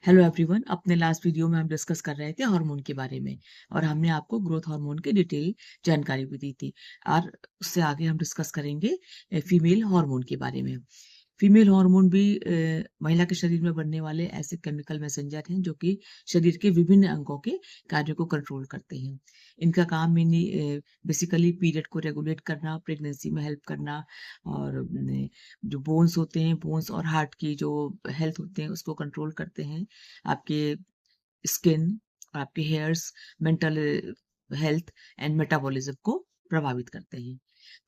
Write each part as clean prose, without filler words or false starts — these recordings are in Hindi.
Hello everyone. अपने लास्ट वीडियो में हम डिस्कस कर रहे थे हार्मोन के बारे में और हमने आपको ग्रोथ हार्मोन की डिटेल जानकारी भी दी थी। और उससे आगे हम डिस्कस करेंगे फीमेल हार्मोन के बारे में। फीमेल हार्मोन भी महिला के शरीर में बनने वाले ऐसे केमिकल मैसेंजर हैं जो कि शरीर के विभिन्न अंगों के कार्यों को कंट्रोल करते हैं। इनका काम मेनली बेसिकली पीरियड को रेगुलेट करना, प्रेगनेंसी में हेल्प करना और जो बोन्स होते हैं, बोन्स और हार्ट की जो हेल्थ होते हैं उसको कंट्रोल करते हैं। आपके स्किन और आपके hairs, mental health and metabolism को प्रभावित करते हैं।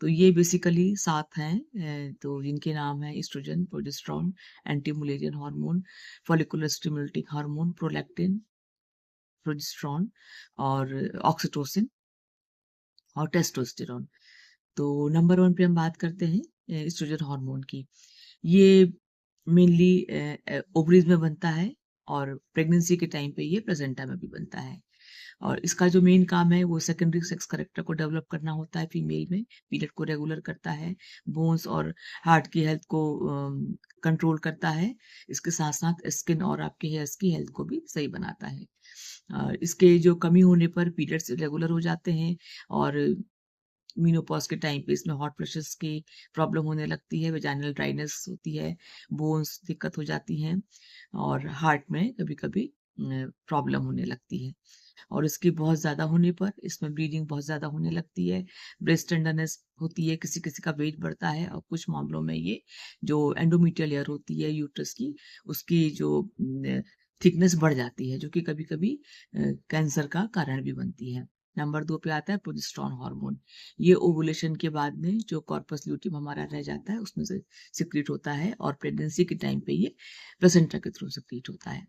तो ये बेसिकली 7 हैं। तो जिनके नाम है estrogen, progesterone, anti mullerian hormone, follicular stimulating hormone, prolactin, progesterone और ऑक्सीटोसिन और टेस्टोस्टेरोन। तो नंबर 1 पे हम बात करते हैं एस्ट्रोजन हार्मोन की। ये मेनली ओवरीज में बनता है और प्रेगनेंसी के टाइम पे ये प्लेसेंटा में भी बनता है। और इसका जो मेन काम है वो सेकेंडरी सेक्स कैरेक्टर को डेवलप करना होता है फीमेल में, पीरियड को रेगुलर करता है, बोन्स और हार्ट की हेल्थ को कंट्रोल करता है। इसके साथ साथ स्किन और आपके हेयर्स की हेल्थ को भी सही बनाता है। इसके जो कमी होने पर पीरियड्स इरेगुलर हो जाते हैं और मीनोपॉज के टाइम पे इसमें हॉट फ्लैशेस की प्रॉब्लम होने लगती है, वेजाइनल ड्राइनेस होती है, बोन्स दिक्कत हो जाती हैं और हार्ट में कभी-कभी प्रॉब्लम होने लगती है। और इसकी बहुत ज़्यादा होने पर इसमें ब्लीडिंग बहुत ज़्यादा होने लगती है, ब्रेस्ट टेंडरनेस होती है, किसी-किसी का वेट बढ़ता है और कुछ मामलों में ये जो एंडोमेट्रियल लेयर होती है यूट्रस की, उसकी जो थिकनेस बढ़ जाती है, जो कि कभी-कभी कैंसर का कारण भी बनती है। नंबर 2 पे आता है प्रोजेस्टेरोन हार्मोन। ये ओवुलेशन के बाद में जो कॉर्पस ल्यूटियम हमारा रह जाता है, उसमें से सिक्रीट होता है और प्रेगनेंसी के टाइम पे ये प्लेसेंटा के थ्रू सिक्रीट होता है।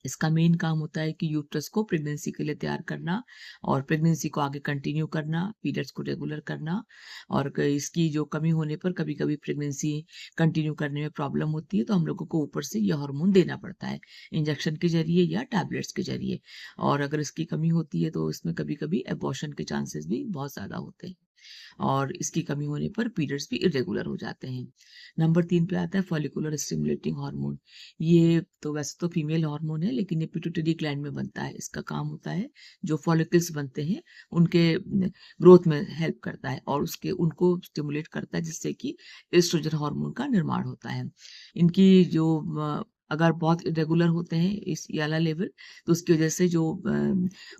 इसका मेन काम होता है कि यूट्रस को प्रेगनेंसी के लिए तैयार करना और प्रेगनेंसी को आगे कंटिन्यू करना, पीरियड्स को रेगुलर करना और इसकी जो कमी होने पर कभी-कभी प्रेगनेंसी कंटिन्यू करने में प्रॉब्लम होती है, तो हम लोगों को ऊपर से ये हार्मोन देना पड़ता है, इंजेक्शन के ज़रिए या टैबलेट्स के ज़रिए। और अगर इसकी कमी होती है तो इसमें कभी-कभी अबॉर्शन के चांसेस भी बहुत ज़्यादा होते हैं। और इसकी कमी होने पर पीरियड्स भी इरेगुलर हो जाते हैं। नंबर 3 पे आता है फॉलिकुलर स्टिमुलेटिंग हार्मोन। ये तो वैसे तो फीमेल हार्मोन है लेकिन ये पिट्यूटरी ग्लैंड में बनता है। इसका काम होता है जो फॉलिकल्स बनते हैं उनके ग्रोथ में हेल्प करता है और उसके उनको स्टिमुलेट करता है जिससे कि एस्ट्रोजन हार्मोन का निर्माण होता है। इनकी जो अगर बहुत इरेगुलर होते हैं इस ये वाला लेवल, तो उसकी वजह से जो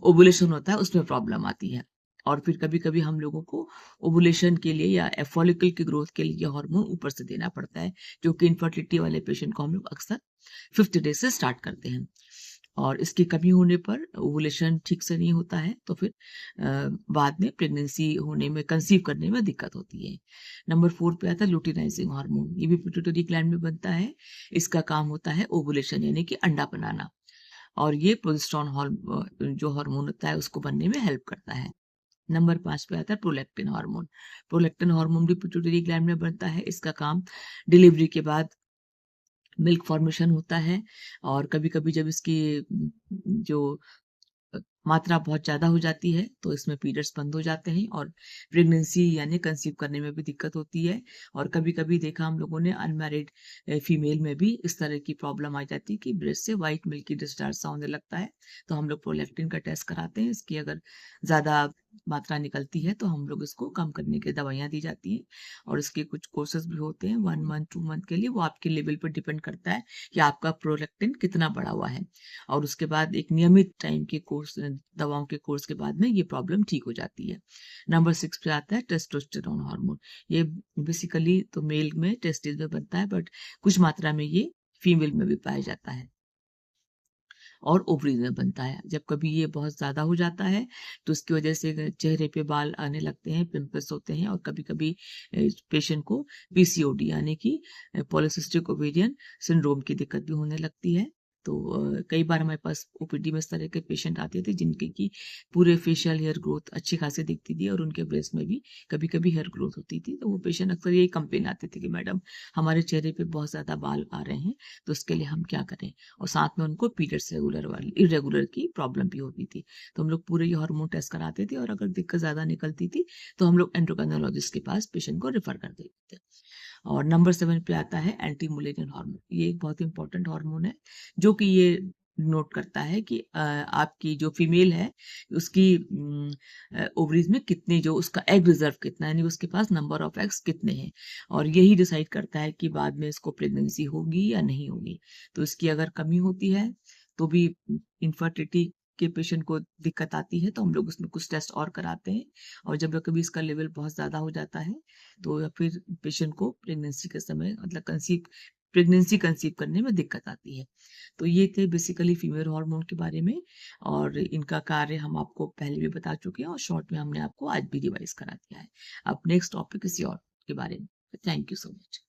ओव्यूलेशन होता है उसमें प्रॉब्लम आती है। और फिर कभी-कभी हम लोगों को ओवुलेशन के लिए या फॉलिकल की ग्रोथ के लिए हार्मोन ऊपर से देना पड़ता है, जो कि इनफर्टिलिटी वाले पेशेंट को हम लोग अक्सर 5th डे से स्टार्ट करते हैं। और इसकी कमी होने पर ओवुलेशन ठीक से नहीं होता है, तो फिर बाद में प्रेगनेंसी होने में, कंसीव करने में दिक्कत होती है। नंबर 4 पे आता है लुटिनाइजिंग हार्मोन। ये भी पिट्यूटरी ग्लैंड में बनता है। इसका काम होता है ओवुलेशन यानी कि अंडा बनाना और ये प्रोजेस्टेरोन जो हार्मोन होता है उसको बनने में हेल्प करता है। नंबर 5 पे आता है प्रोलैक्टिन हार्मोन। प्रोलैक्टिन हार्मोन भी पिट्यूटरी ग्लैंड में बनता है। इसका काम डिलीवरी के बाद मिल्क फॉर्मेशन होता है और कभी-कभी जब इसकी जो मात्रा बहुत ज़्यादा हो जाती है तो इसमें पीरियड्स बंद हो जाते हैं और प्रेगनेंसी यानी कंसीव करने में भी दिक्कत होती है। और कभी-कभी देखा हम लोगों ने अनमैरिड फीमेल में भी इस तरह की प्रॉब्लम आ जाती है कि ब्रेस्ट से व्हाइट मिल्की डिस्चार्ज सा होने लगता है। तो हम लोग प्रोलैक्टिन का टेस्ट कराते हैं। इसकी अगर ज़्यादा मात्रा निकलती है तो हम लोग इसको कम करने की दवाइयाँ दी जाती हैं और इसके कुछ कोर्सेज़ भी होते हैं 1 मंथ, 2 मंथ के लिए। वो आपके लेवल पर डिपेंड करता है कि आपका प्रोलैक्टिन कितना बढ़ा हुआ है। और उसके बाद एक नियमित टाइम के कोर्स, दवाओं के कोर्स के बाद में ये प्रॉब्लम ठीक हो जाती है। नंबर 6 पे आता है टेस्टोस्टेरोन हार्मोन। ये बेसिकली तो मेल में टेस्टिस में बनता है बट कुछ मात्रा में ये फीमेल में भी पाया जाता है और ओवरीज में बनता है। जब कभी ये बहुत ज़्यादा हो जाता है तो उसकी वजह से चेहरे पे बाल आने लगते हैं, पिंपल्स होते हैं और कभी-कभी पेशेंट को पीसीओडी यानी कि पॉलीसिस्टिक ओवेरियन सिंड्रोम की दिक्कत भी होने लगती है। तो कई बार हमारे पास ओपीडी में इस तरह के पेशेंट आते थे जिनके की पूरे फेशियल हेयर ग्रोथ अच्छी खासी दिखती थी और उनके ब्रेस्ट में भी कभी-कभी हेयर ग्रोथ होती थी। तो वो पेशेंट अक्सर यही कंप्लेन आते थे कि मैडम हमारे चेहरे पे बहुत ज़्यादा बाल आ रहे हैं, तो उसके लिए हम क्या करें? और साथ में उनको पीरियड्स रेगुलर वाली इरेगुलर की प्रॉब्लम भी होती थी। तो हम लोग पूरे ये हार्मोन टेस्ट कराते थे और अगर दिक्कत ज़्यादा निकलती थी तो हम लोग एंडोक्राइनोलॉजिस्ट के पास पेशेंट को रेफर कर देते थे। और नंबर 7 पे आता है एंटी मुलेरियन हार्मोन। ये एक बहुत इंपॉर्टेंट हार्मोन है जो कि ये नोट करता है कि आपकी जो फीमेल है उसकी ओवरीज में कितने, जो उसका एग रिजर्व कितना है, यानी उसके पास नंबर ऑफ एग्स कितने हैं, और यही डिसाइड करता है कि बाद में इसको प्रेगनेंसी होगी या नहीं होगी। तो इसकी अगर कमी होती है तो भी इनफर्टिलिटी के पेशेंट को दिक्कत आती है, तो हम लोग उसमें कुछ टेस्ट और कराते हैं, और जब कभी इसका लेवल बहुत ज़्यादा हो जाता है तो या फिर पेशेंट को प्रेगनेंसी के समय मतलब कंसीव करने में दिक्कत आती है। तो ये थे बेसिकली फीमेल हार्मोन के बारे में, और इनका कार्य हम आपको पहले भी बता चुके हैं और शॉर्ट में हमने आपको आज भी रिवाइज करा दिया है। अब नेक्स्ट टॉपिक किसी और के बारे में। Thank you so much.